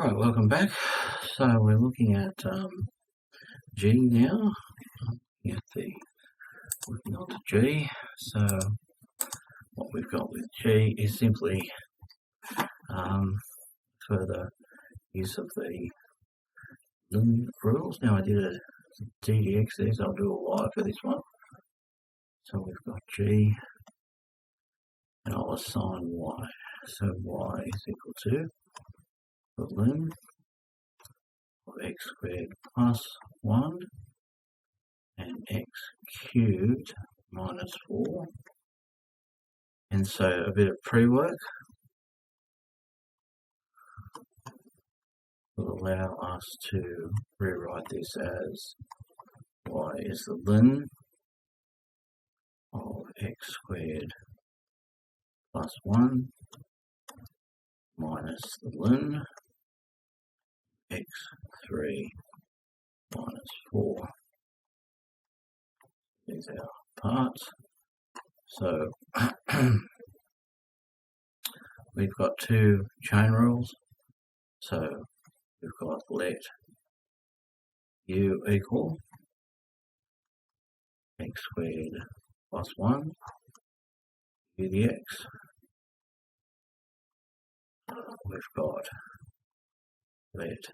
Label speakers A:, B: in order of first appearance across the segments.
A: Alright, welcome back. So we're looking at G now. Looking on to G. So what we've got with G is simply further use of the rules. Now I did a DDX there, so I'll do a Y for this one. So we've got G and I'll assign Y. So Y is equal to the ln of x squared plus 1 and x cubed minus 4. And so a bit of pre-work will allow us to rewrite this as y is the ln of x squared plus 1 minus the ln x3 minus 4. These are our parts. So we've got two chain rules. So we've got let u equal x squared plus 1 u the x. We've got let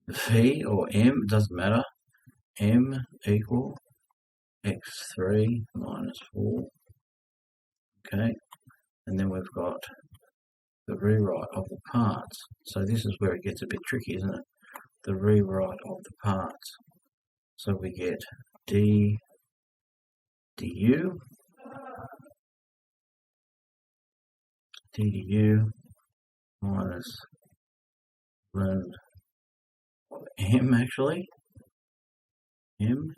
A: v or m, doesn't matter, m equal x3 minus 4. Okay, and then we've got the rewrite of the parts. So this is where it gets a bit tricky, isn't it? The rewrite of the parts. So we get d du minus ln of m, actually. M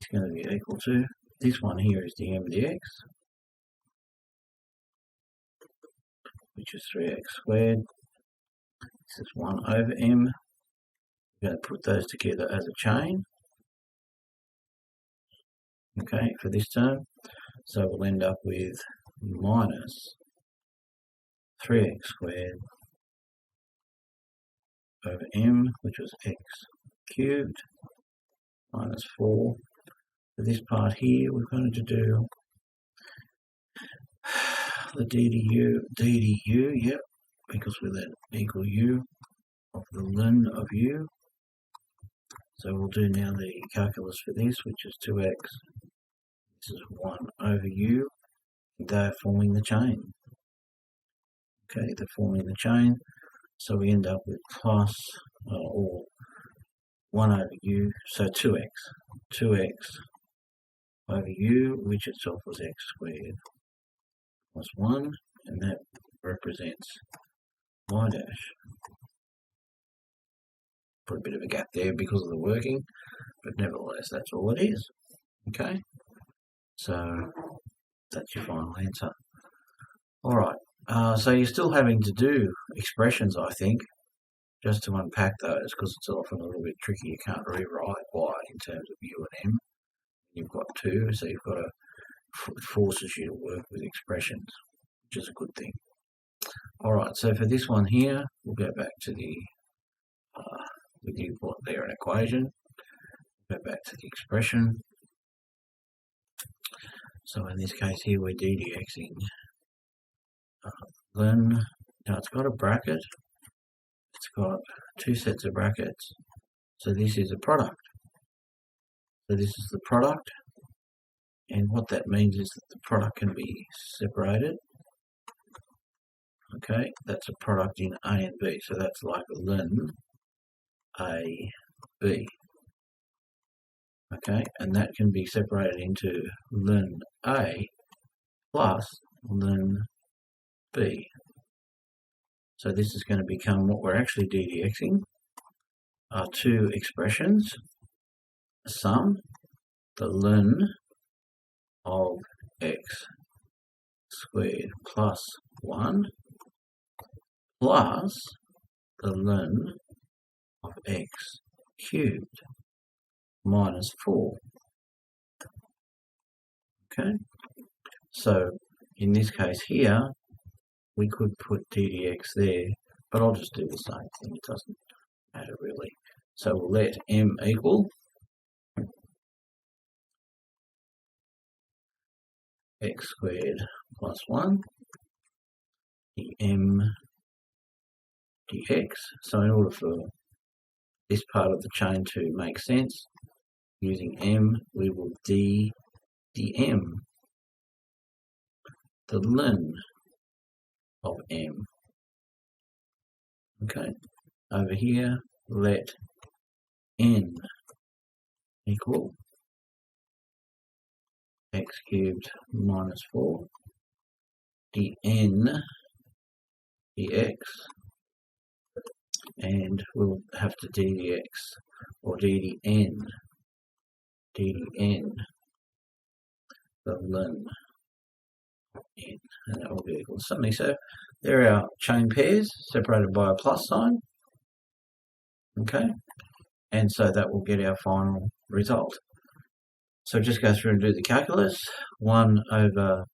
A: is going to be equal to, this one here is dm dx, which is 3x squared. This is 1 over m. We're going to put those together as a chain. Okay, for this term. So we'll end up with minus 3x squared over m, which was x cubed, minus 4. For this part here, we're going to do the ddu, yep, because we let equal u of the ln of u. So we'll do now the calculus for this, which is 2x. This is 1 over u. They're forming the chain. Okay, they're forming the chain. So we end up with plus, or 1 over u, so 2x. 2x over u, which itself was x squared plus 1, and that represents y dash. Put a bit of a gap there because of the working, but nevertheless, that's all it is. Okay, so that's your final answer. Alright, so you're still having to do expressions, I think, just to unpack those, because it's often a little bit tricky. You can't rewrite y in terms of u and m. You've got two, so you've got to, it forces you to work with expressions, which is a good thing. Alright, so for this one here, we'll go back to the, we did put there an equation, go back to the expression. So in this case here, we're ddxing ln, now it's got a bracket, it's got two sets of brackets, so this is a product. So this is the product, and what that means is that the product can be separated. Okay, that's a product in A and B, so that's like ln A, B. Okay, and that can be separated into ln A plus ln B. So this is going to become what we're actually ddxing are two expressions, sum, the ln of x squared plus 1 plus the ln of x cubed minus 4. Okay, so in this case here, we could put ddx there, but I'll just do the same thing. It doesn't matter really. So we'll let m equal x squared plus 1 dm dx. So in order for this part of the chain to make sense, using m, we will dm the ln of m. Okay, over here, let n equal x cubed minus 4 dn dx, and we'll have to ddx or ddn the ln n, and that will be equal to something. So there are our chain pairs separated by a plus sign. Okay, and so that will get our final result. So just go through and do the calculus. 1 over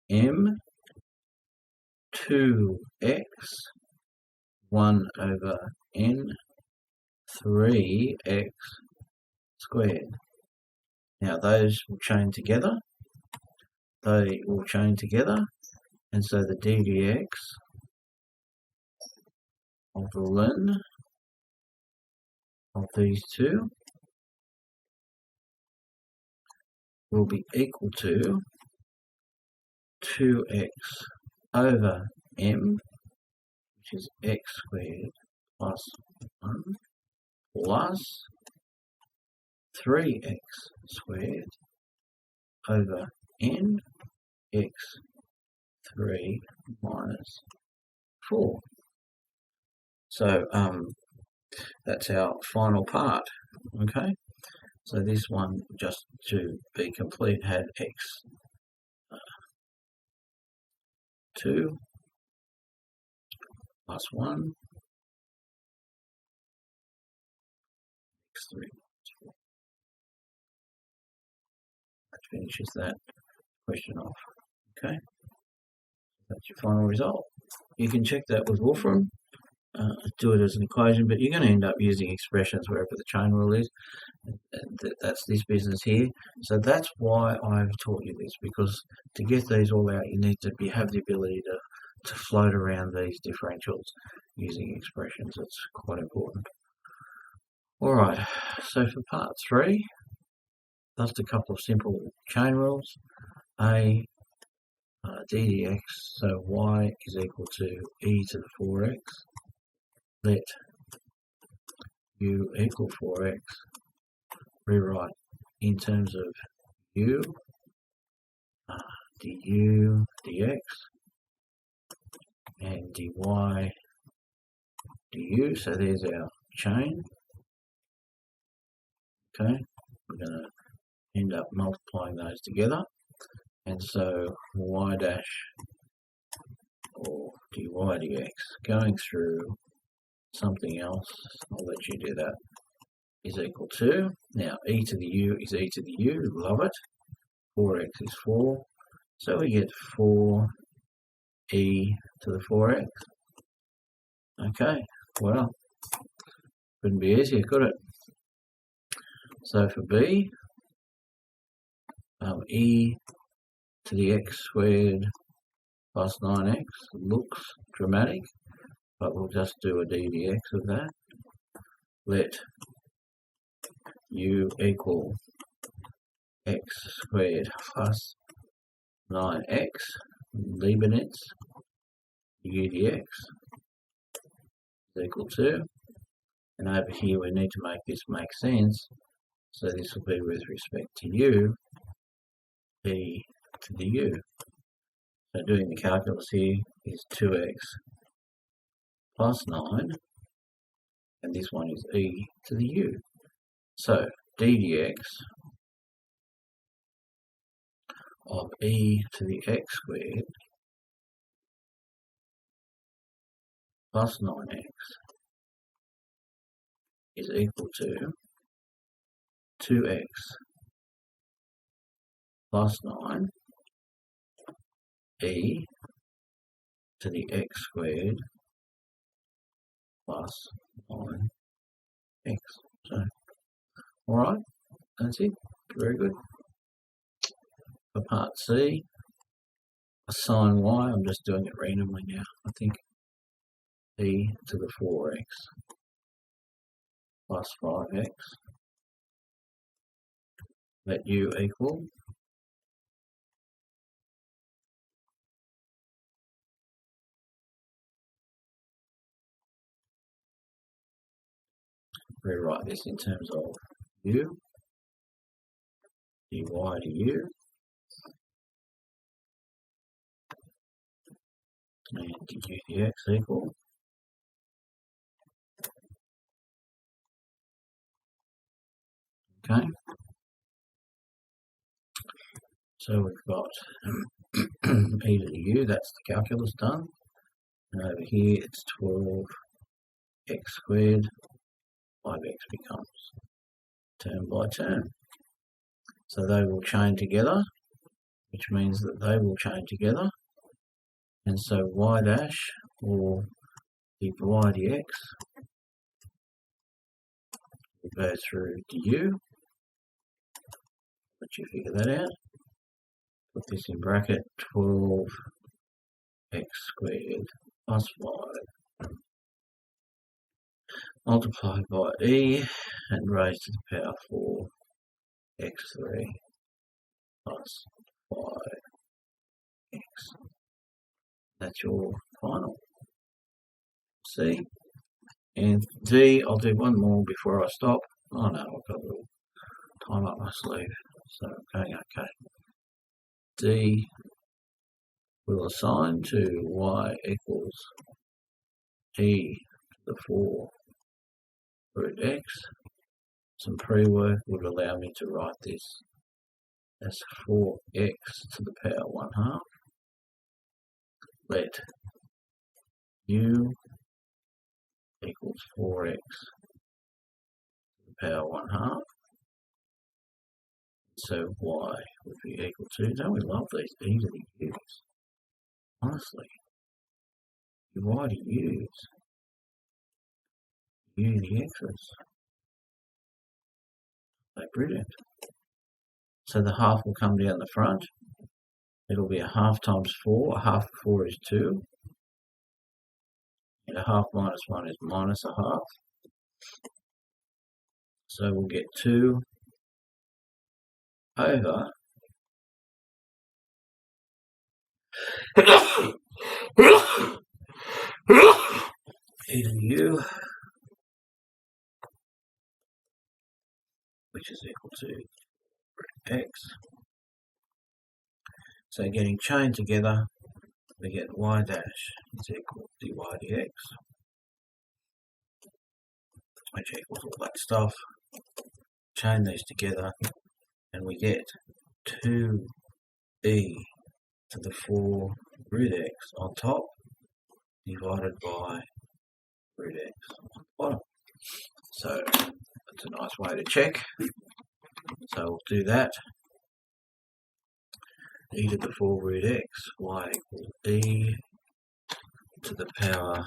A: m, 2x, 1 over n, 3x squared. Now those will chain together. They will chain together, and so the ddx of the ln of these two will be equal to 2x over m, which is x squared plus 1, plus 3x squared over n, x3 minus 4. So that's our final part. Okay, so this one, just to be complete, had x 2 plus 1, x3 minus 4. That finishes that question off. Okay, that's your final result. You can check that with Wolfram, do it as an equation, but you're going to end up using expressions wherever the chain rule is. That's this business here. So that's why I've taught you this, because to get these all out, you need to have the ability to float around these differentials using expressions. It's quite important. All right, so for part 3, just a couple of simple chain rules. A ddx, so y is equal to e to the 4x. Let u equal 4x. Rewrite in terms of u, du dx, and dy du. So there's our chain. Okay, we're going to end up multiplying those together, and so y dash or dy dx going through something else, I'll let you do that, is equal to, now e to the u is e to the u, love it, 4x is 4, so we get 4 e to the 4x. Okay, well, couldn't be easier, could it? So for b, e to the x squared plus 9x looks dramatic, but we'll just do a ddx of that. Let u equal x squared plus 9x, Leibniz, u dx is equal to, and over here we need to make this make sense, so this will be with respect to u, e to the u. So doing the calculus here is 2x plus 9, and this one is e to the u. So ddx of e to the x squared plus 9x is equal to 2x plus 9 e to the x squared plus 9x. So, alright, that's it. Very good. For part C, sine y, I'm just doing it randomly now, I think. E to the 4x plus 5x. Let u equal rewrite this in terms of u, dy du, and du dx equal okay. So we've got e to the u, that's the calculus done. And over here it's 12x squared, 5x becomes term by term. So they will chain together, which means that they will chain together. And so y dash or dy dx will go through du. Let you figure that out. Put this in bracket 12x squared plus 5 multiplied by e and raised to the power 4 x3 plus 5x. That's your final. C. And D, I'll do one more before I stop. Oh no, I've got a little time up my sleeve, so I'm going okay. D will assign to y equals e to the 4 root x. Some pre-work would allow me to write this as 4x to the power 1/2. Let u equals 4x to the power 1/2. So y would be equal to, don't we love these e to the u's? Honestly, why do u's? U to the x's. They're brilliant. So the half will come down the front. It'll be a half times 4. A half of 4 is 2. And a half minus 1 is minus a half. So we'll get 2 over e to the u, which is equal to x. So getting chained together, we get y dash is equal to dy dx, which equals all that stuff. Chain these together, and we get 2e to the 4 root x on top, divided by root x on the bottom. So that's a nice way to check. So we'll do that. E to the 4 root x, y equals e to the power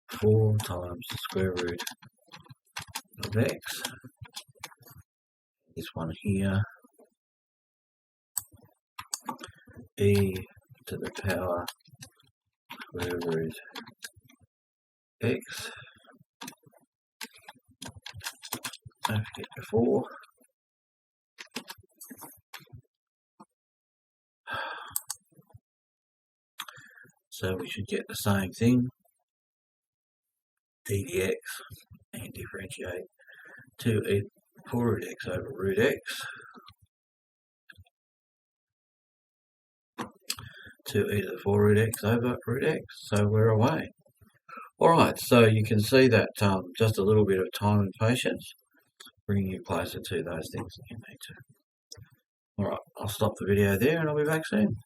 A: 4 times the square root of x. This one here, e to the power square root x. Don't forget the 4. So we should get the same thing, d dx, and differentiate 2e 4 root x over root x. 2e to the 4 root x over root x. So we're away. Alright, so you can see that just a little bit of time and patience bringing you closer to those things that you need to. Alright, I'll stop the video there and I'll be back soon.